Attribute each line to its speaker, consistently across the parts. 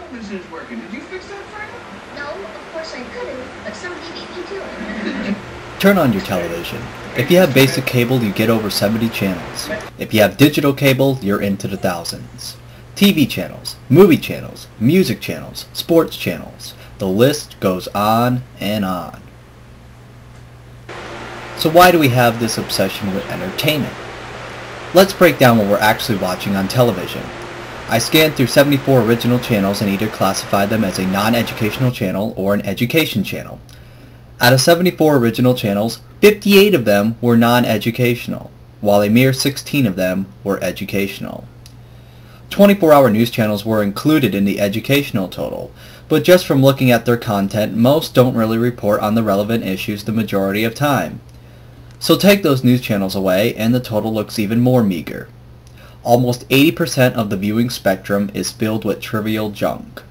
Speaker 1: television is working. Did you fix that, Frank?
Speaker 2: No, of course I couldn't, but somebody beat me to it.
Speaker 3: Turn on your television. If you have basic cable, you get over 70 channels. If you have digital cable, you're into the thousands. TV channels, movie channels, music channels, sports channels. The list goes on and on. So why do we have this obsession with entertainment? Let's break down what we're actually watching on television. I scanned through 74 original channels and either classified them as a non-educational channel or an education channel. Out of 74 original channels, 58 of them were non-educational, while a mere 16 of them were educational. 24-hour news channels were included in the educational total, but just from looking at their content, most don't really report on the relevant issues the majority of time. So take those news channels away and the total looks even more meager. Almost 80% of the viewing spectrum is filled with trivial junk.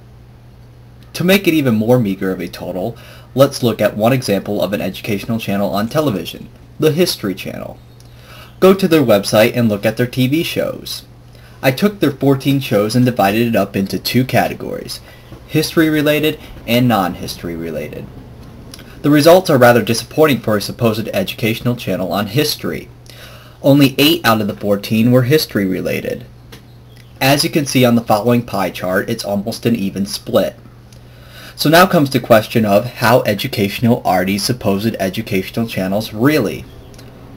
Speaker 3: To make it even more meager of a total, let's look at one example of an educational channel on television, the History Channel. Go to their website and look at their TV shows. I took their 14 shows and divided it up into two categories, history related and non-history related. The results are rather disappointing for a supposed educational channel on history. Only 8 out of the 14 were history related. As you can see on the following pie chart, it's almost an even split. So now comes the question of how educational are these supposed educational channels really?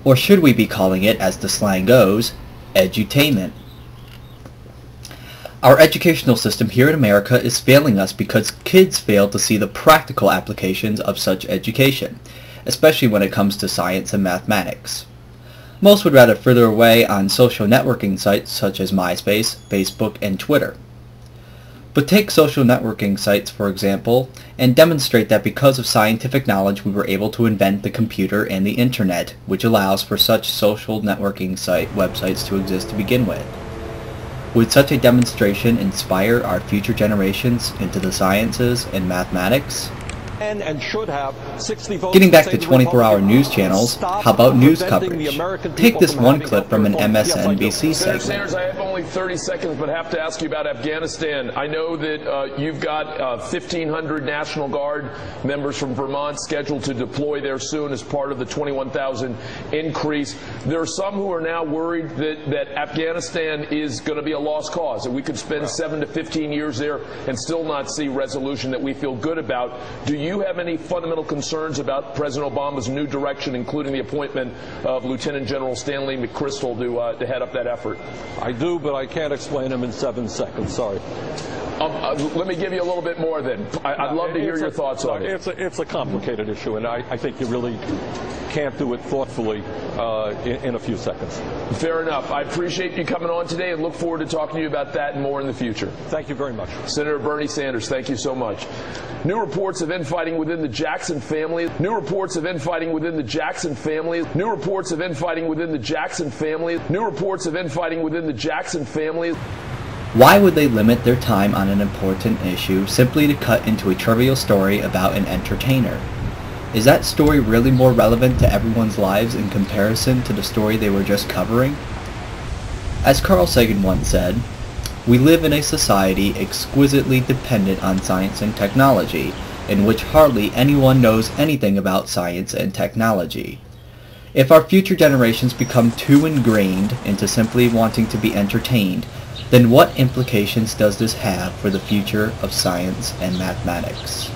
Speaker 3: Or should we be calling it, as the slang goes, edutainment? Our educational system here in America is failing us because kids fail to see the practical applications of such education, especially when it comes to science and mathematics. Most would rather further away on social networking sites such as MySpace, Facebook, and Twitter. But take social networking sites, for example, and demonstrate that because of scientific knowledge we were able to invent the computer and the internet, which allows for such social networking websites to exist to begin with. Would such a demonstration inspire our future generations into the sciences and mathematics?
Speaker 4: And should have 60 votes.
Speaker 3: Getting back to 24-hour news channels, how about news coverage? Take this one clip from an MSNBC segment.
Speaker 5: Sanders, I have only 30 seconds, but have to ask you about Afghanistan. I know that you've got 1,500 National Guard members from Vermont scheduled to deploy there soon as part of the 21,000 increase. There are some who are now worried that Afghanistan is going to be a lost cause, that we could spend 7 to 15 years there and still not see resolution that we feel good about. Do you have any fundamental concerns about President Obama's new direction, including the appointment of Lieutenant General Stanley McChrystal to head up that effort?
Speaker 4: I do, but I can't explain them in 7 seconds. Sorry.
Speaker 5: Let me give you a little bit more then. I'd love to hear your thoughts on it.
Speaker 4: It's a complicated issue, and I think you really can't do it thoughtfully in a few seconds.
Speaker 5: Fair enough. I appreciate you coming on today and look forward to talking to you about that and more in the future.
Speaker 4: Thank you very much.
Speaker 5: Senator Bernie Sanders, thank you so much. New reports of infighting within the Jackson family. New reports of infighting within the Jackson family. New reports of infighting within the Jackson family. New reports of infighting within the Jackson family.
Speaker 3: Why would they limit their time on an important issue simply to cut into a trivial story about an entertainer? Is that story really more relevant to everyone's lives in comparison to the story they were just covering? As Carl Sagan once said, we live in a society exquisitely dependent on science and technology, in which hardly anyone knows anything about science and technology. If our future generations become too ingrained into simply wanting to be entertained, then what implications does this have for the future of science and mathematics?